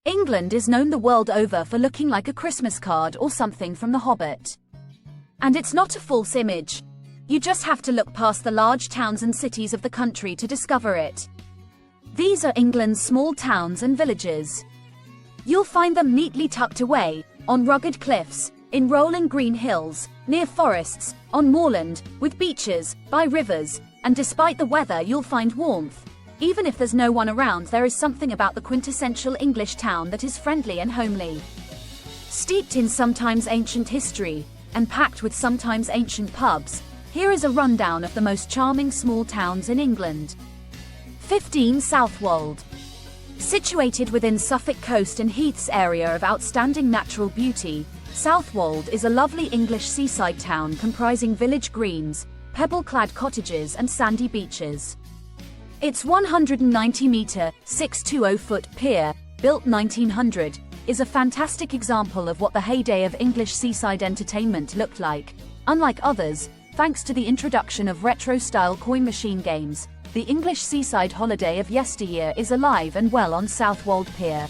England is known the world over for looking like a Christmas card or something from The Hobbit. And it's not a false image. You just have to look past the large towns and cities of the country to discover it. These are England's small towns and villages. You'll find them neatly tucked away, on rugged cliffs, in rolling green hills, near forests, on moorland, with beaches, by rivers, and despite the weather you'll find warmth. Even if there's no one around, there is something about the quintessential English town that is friendly and homely. Steeped in sometimes ancient history, and packed with sometimes ancient pubs, here is a rundown of the most charming small towns in England. 15. Southwold. Situated within Suffolk coast and heaths area of outstanding natural beauty, Southwold is a lovely English seaside town comprising village greens, pebble-clad cottages and sandy beaches. Its 190-metre, 620-foot pier, built 1900, is a fantastic example of what the heyday of English seaside entertainment looked like. Unlike others, thanks to the introduction of retro-style coin machine games, the English seaside holiday of yesteryear is alive and well on Southwold Pier.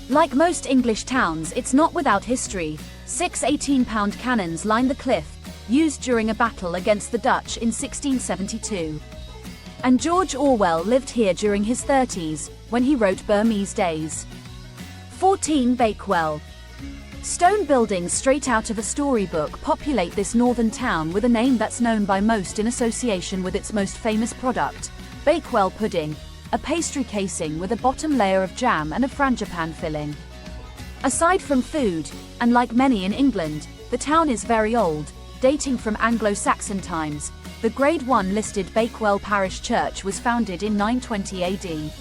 Like most English towns, it's not without history. 6 18-pound cannons line the cliff, used during a battle against the Dutch in 1672. And George Orwell lived here during his 30s, when he wrote Burmese Days. 14. Bakewell. Stone buildings straight out of a storybook populate this northern town with a name that's known by most in association with its most famous product, Bakewell pudding, a pastry casing with a bottom layer of jam and a frangipan filling. Aside from food, and like many in England, the town is very old, dating from Anglo-Saxon times. The Grade 1 listed Bakewell Parish Church was founded in 920 AD.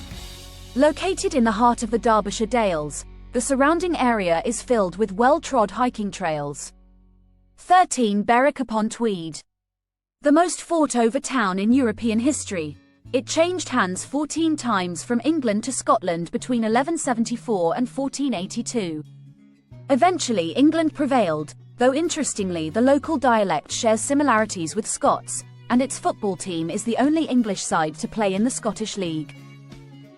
Located in the heart of the Derbyshire Dales, the surrounding area is filled with well-trod hiking trails. 13. Berwick-upon-Tweed. The most fought-over town in European history. It changed hands 14 times from England to Scotland between 1174 and 1482. Eventually England prevailed, though interestingly the local dialect shares similarities with Scots, and its football team is the only English side to play in the Scottish League.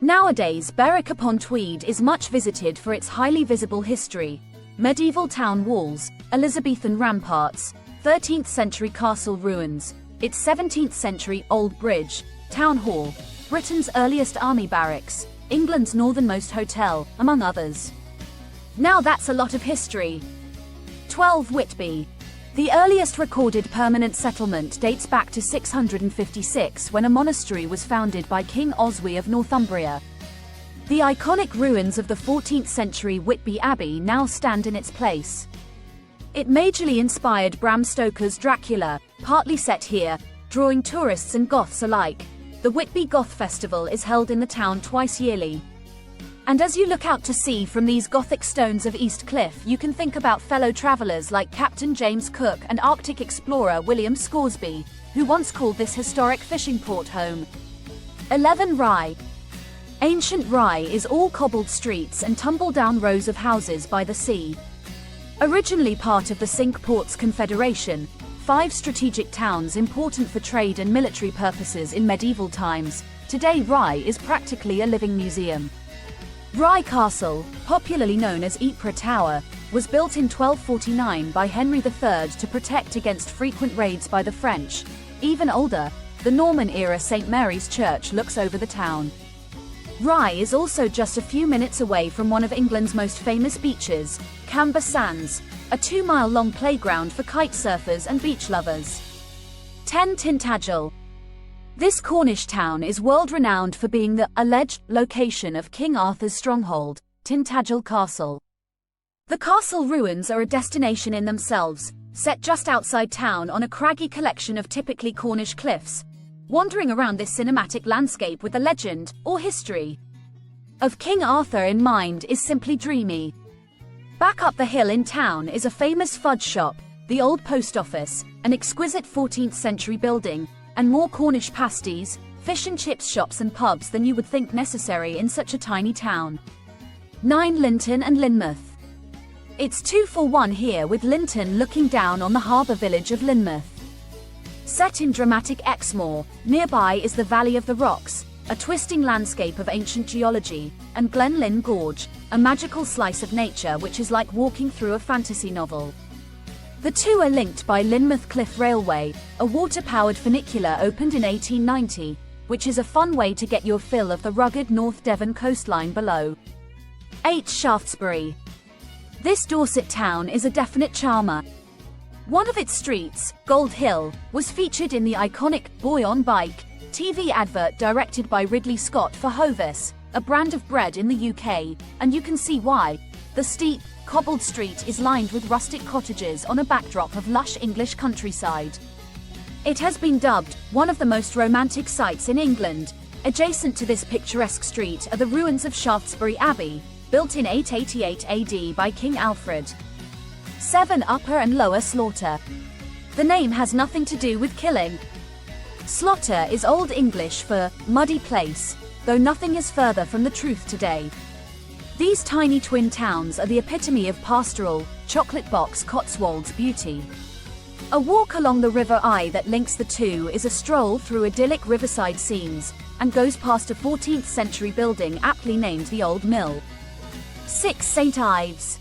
Nowadays, Berwick-upon-Tweed is much visited for its highly visible history, medieval town walls, Elizabethan ramparts, 13th century castle ruins, its 17th century old bridge, town hall, Britain's earliest army barracks, England's northernmost hotel, among others. Now that's a lot of history. 12. Whitby. The earliest recorded permanent settlement dates back to 656 when a monastery was founded by King Oswy of Northumbria. The iconic ruins of the 14th century Whitby Abbey now stand in its place. It majorly inspired Bram Stoker's Dracula, partly set here, drawing tourists and Goths alike. The Whitby Goth Festival is held in the town twice yearly. And as you look out to sea from these Gothic stones of East Cliff, you can think about fellow travelers like Captain James Cook and Arctic explorer William Scoresby, who once called this historic fishing port home. 11. Rye. Ancient Rye is all cobbled streets and tumble-down rows of houses by the sea. Originally part of the Cinque Ports Confederation, 5 strategic towns important for trade and military purposes in medieval times, today Rye is practically a living museum. Rye Castle, popularly known as Ypres Tower, was built in 1249 by Henry III to protect against frequent raids by the French. Even older, the Norman-era St. Mary's Church looks over the town. Rye is also just a few minutes away from one of England's most famous beaches, Combe Sands, a 2-mile-long playground for kite surfers and beach lovers. 10. Tintagel. This Cornish town is world-renowned for being the alleged location of King Arthur's stronghold, Tintagel Castle. The castle ruins are a destination in themselves, set just outside town on a craggy collection of typically Cornish cliffs. Wandering around this cinematic landscape with the legend, or history, of King Arthur in mind is simply dreamy. Back up the hill in town is a famous fudge shop, the old post office, an exquisite 14th century building, and more Cornish pasties, fish and chips shops and pubs than you would think necessary in such a tiny town. 9. Lynton and Lynmouth. It's 2 for 1 here, with Lynton looking down on the harbour village of Lynmouth. Set in dramatic Exmoor, nearby is the Valley of the Rocks, a twisting landscape of ancient geology, and Glen Lynn Gorge, a magical slice of nature which is like walking through a fantasy novel. The two are linked by Lynmouth Cliff Railway, a water-powered funicular opened in 1890, which is a fun way to get your fill of the rugged North Devon coastline below. 8. Shaftesbury. This Dorset town is a definite charmer. One of its streets, Gold Hill, was featured in the iconic Boy on Bike TV advert directed by Ridley Scott for Hovis, a brand of bread in the UK, and you can see why. The steep, cobbled street is lined with rustic cottages on a backdrop of lush English countryside. It has been dubbed one of the most romantic sights in England. Adjacent to this picturesque street are the ruins of Shaftesbury Abbey, built in 888 AD by King Alfred. 7. Upper and Lower Slaughter. The name has nothing to do with killing. Slaughter is Old English for muddy place, though nothing is further from the truth today. These tiny twin towns are the epitome of pastoral, chocolate box Cotswolds beauty. A walk along the River Eye that links the two is a stroll through idyllic riverside scenes, and goes past a 14th century building aptly named the Old Mill. 6. St. Ives.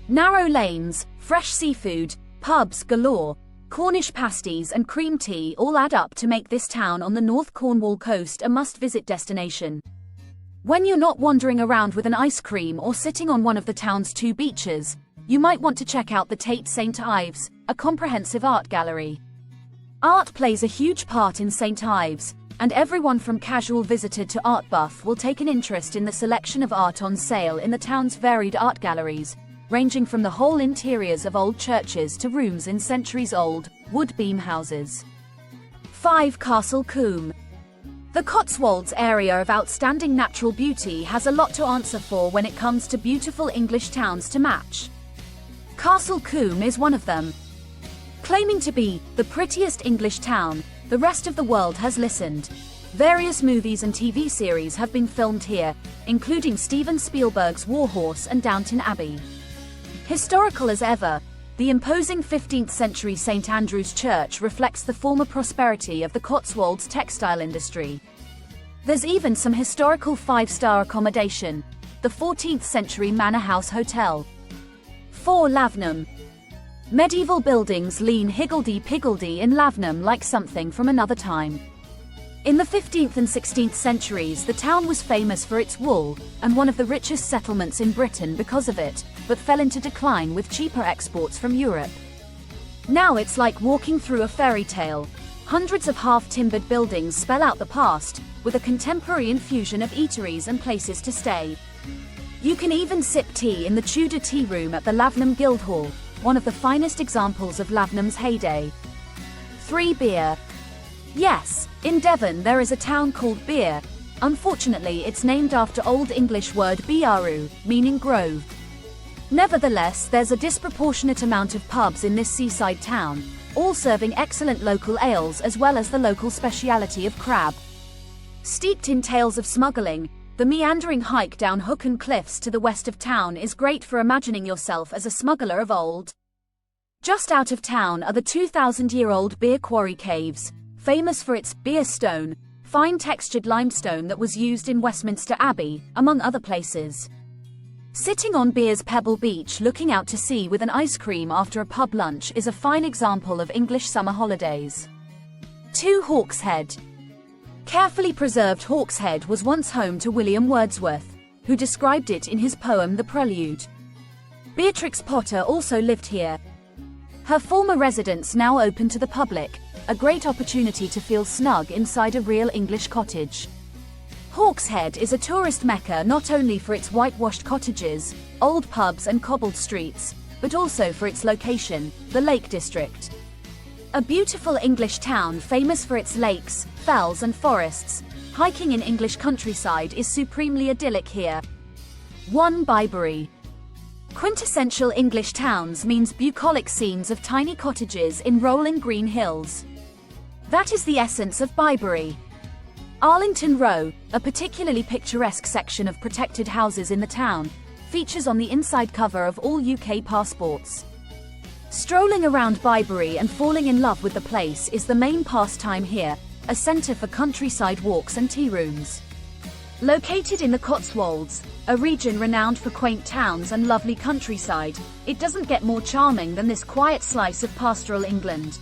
Narrow lanes, fresh seafood, pubs galore, Cornish pasties and cream tea all add up to make this town on the North Cornwall coast a must-visit destination. When you're not wandering around with an ice cream or sitting on one of the town's two beaches, you might want to check out the Tate St. Ives, a comprehensive art gallery. Art plays a huge part in St. Ives, and everyone from casual visitor to art buff will take an interest in the selection of art on sale in the town's varied art galleries, ranging from the whole interiors of old churches to rooms in centuries-old, wood beam houses. 5. Castle Combe. The Cotswolds area of outstanding natural beauty has a lot to answer for when it comes to beautiful English towns to match. Castle Combe is one of them. Claiming to be the prettiest English town, the rest of the world has listened. Various movies and TV series have been filmed here, including Steven Spielberg's Warhorse and Downton Abbey. Historical as ever, the imposing 15th century St. Andrew's Church reflects the former prosperity of the Cotswolds textile industry. There's even some historical 5-star accommodation, the 14th century Manor House Hotel. 4. Lavenham. Medieval buildings lean higgledy-piggledy in Lavenham like something from another time. In the 15th and 16th centuries, the town was famous for its wool, and one of the richest settlements in Britain because of it, but fell into decline with cheaper exports from Europe. Now it's like walking through a fairy tale. Hundreds of half-timbered buildings spell out the past, with a contemporary infusion of eateries and places to stay. You can even sip tea in the Tudor tea room at the Lavenham Guildhall, one of the finest examples of Lavenham's heyday. 3. Beer. Yes, in Devon there is a town called Beer. Unfortunately, it's named after Old English word biaru, meaning grove. Nevertheless, there's a disproportionate amount of pubs in this seaside town, all serving excellent local ales as well as the local speciality of crab. Steeped in tales of smuggling, the meandering hike down Hook'un Cliffs to the west of town is great for imagining yourself as a smuggler of old. Just out of town are the 2,000-year-old Beer Quarry Caves, famous for its beer stone, fine textured limestone that was used in Westminster Abbey, among other places. Sitting on Beer's Pebble Beach looking out to sea with an ice cream after a pub lunch is a fine example of English summer holidays. 2. Hawkshead. Carefully preserved Hawkshead was once home to William Wordsworth, who described it in his poem The Prelude. Beatrix Potter also lived here. Her former residence now open to the public, a great opportunity to feel snug inside a real English cottage. Hawkshead is a tourist mecca not only for its whitewashed cottages, old pubs and cobbled streets, but also for its location, the Lake District. A beautiful English town famous for its lakes, fells and forests, hiking in English countryside is supremely idyllic here. 1. Bibury. Quintessential English towns means bucolic scenes of tiny cottages in rolling green hills. That is the essence of Bibury. Arlington Row, a particularly picturesque section of protected houses in the town, features on the inside cover of all UK passports. Strolling around Bibury and falling in love with the place is the main pastime here, a centre for countryside walks and tea rooms. Located in the Cotswolds, a region renowned for quaint towns and lovely countryside, it doesn't get more charming than this quiet slice of pastoral England.